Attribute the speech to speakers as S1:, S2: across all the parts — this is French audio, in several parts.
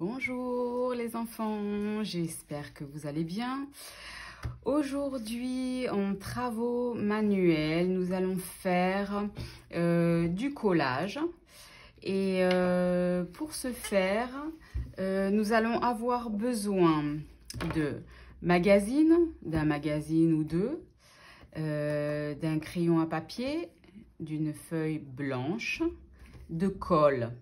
S1: Bonjour les enfants, j'espère que vous allez bien. Aujourd'hui, en travaux manuels, nous allons faire du collage. Et pour ce faire, nous allons avoir besoin de d'un magazine ou deux, d'un crayon à papier, d'une feuille blanche, de colle.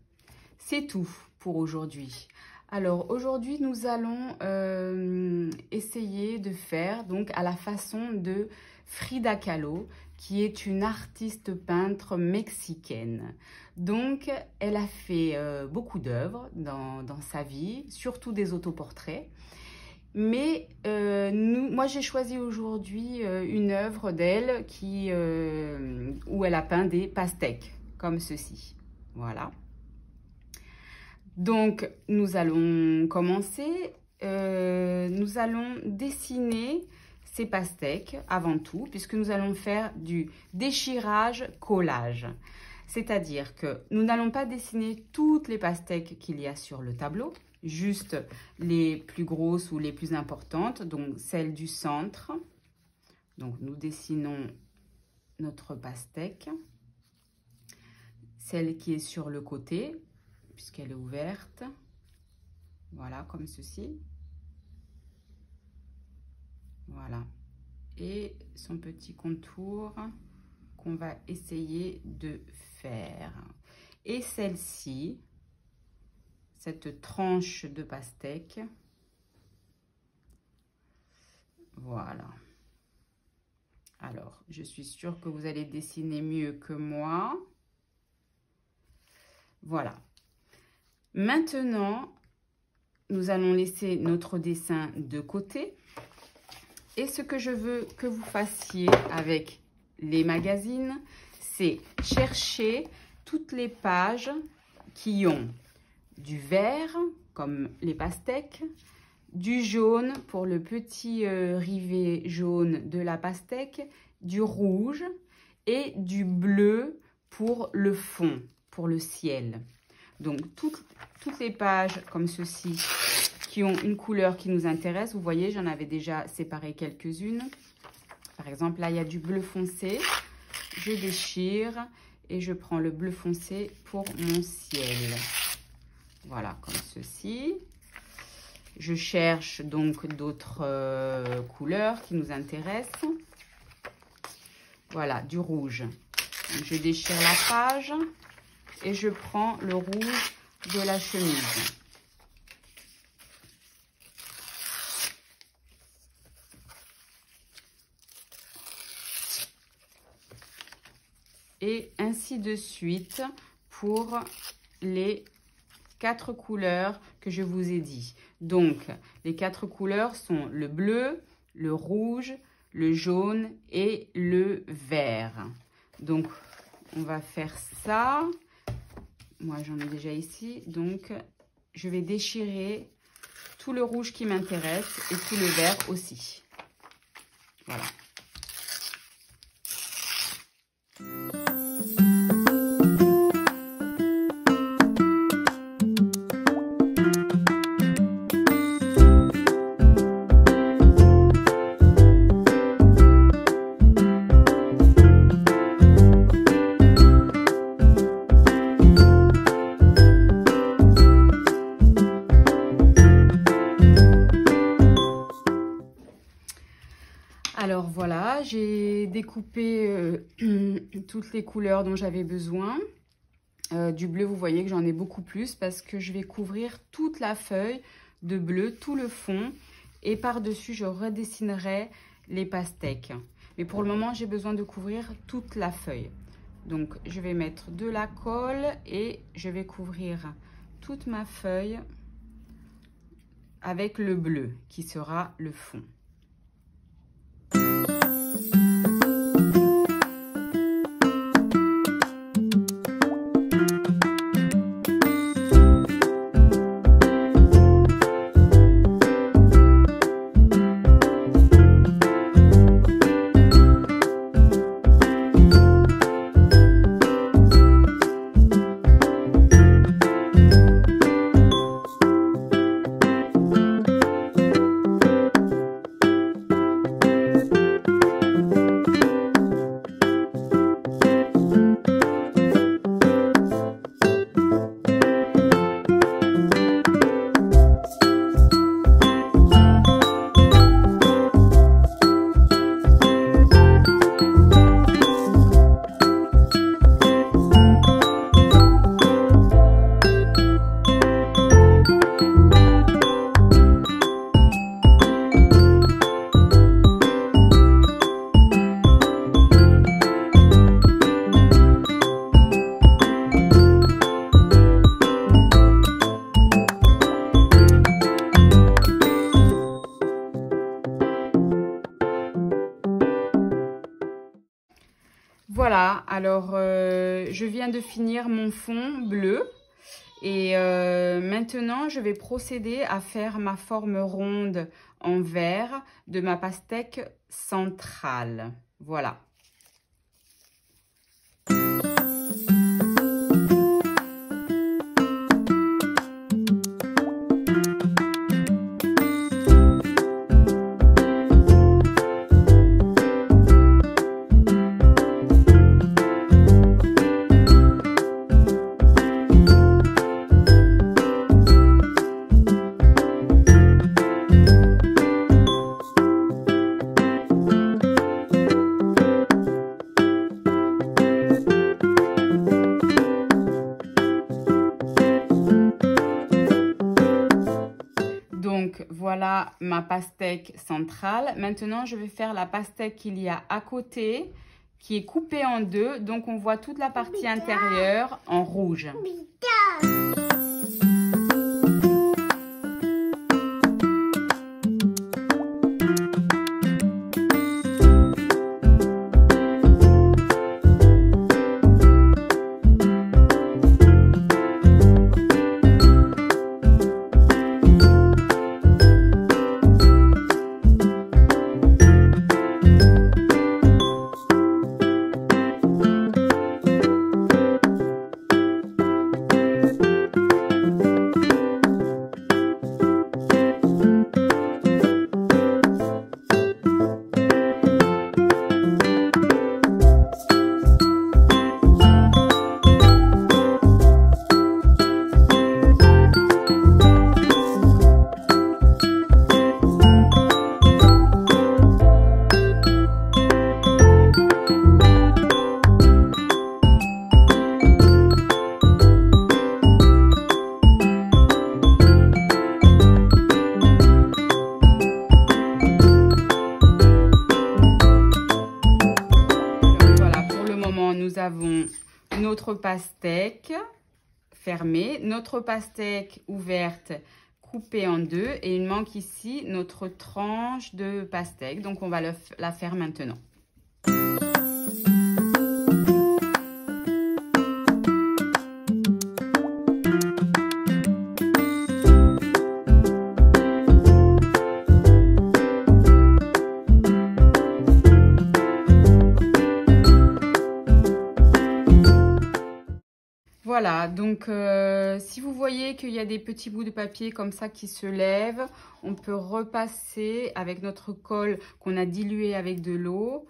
S1: C'est tout pour aujourd'hui. Alors aujourd'hui, nous allons essayer de faire donc à la façon de Frida Kahlo, qui est une artiste peintre mexicaine. Donc, elle a fait beaucoup d'œuvres dans sa vie, surtout des autoportraits. Mais moi, j'ai choisi aujourd'hui une œuvre d'elle où elle a peint des pastèques, comme ceci. Voilà. Donc, nous allons commencer. Nous allons dessiner ces pastèques avant tout, puisque nous allons faire du déchirage-collage. C'est-à-dire que nous n'allons pas dessiner toutes les pastèques qu'il y a sur le tableau, juste les plus grosses ou les plus importantes, donc celles du centre. Donc, nous dessinons notre pastèque, celle qui est sur le côté, puisqu'elle est ouverte, voilà, comme ceci, voilà, et son petit contour qu'on va essayer de faire. Et celle-ci, cette tranche de pastèque, voilà. Alors, je suis sûre que vous allez dessiner mieux que moi. Voilà. Maintenant, nous allons laisser notre dessin de côté. Et ce que je veux que vous fassiez avec les magazines, c'est chercher toutes les pages qui ont du vert, comme les pastèques, du jaune pour le petit rivet jaune de la pastèque, du rouge et du bleu pour le fond, pour le ciel. Donc, toutes les pages comme ceci qui ont une couleur qui nous intéresse. Vous voyez, j'en avais déjà séparé quelques-unes. Par exemple, là, il y a du bleu foncé. Je déchire et je prends le bleu foncé pour mon ciel. Voilà, comme ceci. Je cherche donc d'autres couleurs qui nous intéressent. Voilà, du rouge. Donc, je déchire la page. Et je prends le rouge de la chemise. Et ainsi de suite pour les 4 couleurs que je vous ai dit. Donc, les 4 couleurs sont le bleu, le rouge, le jaune et le vert. Donc, on va faire ça. Moi, j'en ai déjà ici, donc je vais déchirer tout le rouge qui m'intéresse et tout le vert aussi. Voilà. Alors voilà, j'ai découpé toutes les couleurs dont j'avais besoin. Du bleu, vous voyez que j'en ai beaucoup plus parce que je vais couvrir toute la feuille de bleu, tout le fond. Et par-dessus, je redessinerai les pastèques. Mais pour le moment, j'ai besoin de couvrir toute la feuille. Donc, je vais mettre de la colle et je vais couvrir toute ma feuille avec le bleu qui sera le fond. Alors, je viens de finir mon fond bleu. Et maintenant, je vais procéder à faire ma forme ronde en verre de ma pastèque centrale. Voilà. Donc, voilà ma pastèque centrale. Maintenant, je vais faire la pastèque qu'il y a à côté, qui est coupée en deux. Donc, on voit toute la partie intérieure en rouge. Nous avons notre pastèque fermée, notre pastèque ouverte coupée en deux et il manque ici notre tranche de pastèque. Donc, on va la faire maintenant. Voilà, donc si vous voyez qu'il y a des petits bouts de papier comme ça qui se lèvent, on peut repasser avec notre colle qu'on a dilué avec de l'eau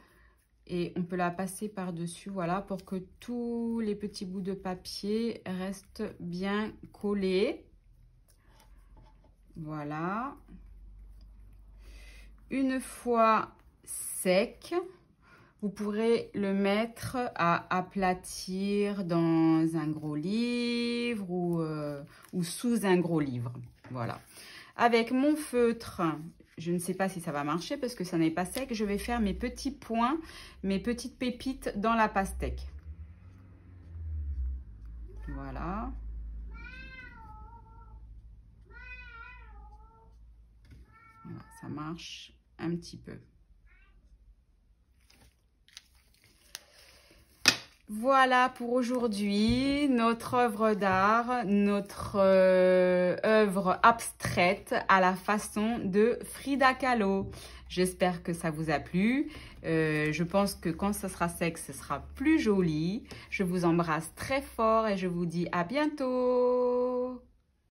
S1: et on peut la passer par-dessus, voilà, pour que tous les petits bouts de papier restent bien collés. Voilà. Une fois sec, vous pourrez le mettre à aplatir dans un gros livre ou sous un gros livre. Voilà. Avec mon feutre, je ne sais pas si ça va marcher parce que ça n'est pas sec. Je vais faire mes petits points, mes petites pépites dans la pastèque. Voilà. Voilà, ça marche un petit peu. Voilà pour aujourd'hui, notre œuvre d'art, notre œuvre abstraite à la façon de Frida Kahlo. J'espère que ça vous a plu. Je pense que quand ça sera sec, ce sera plus joli. Je vous embrasse très fort et je vous dis à bientôt.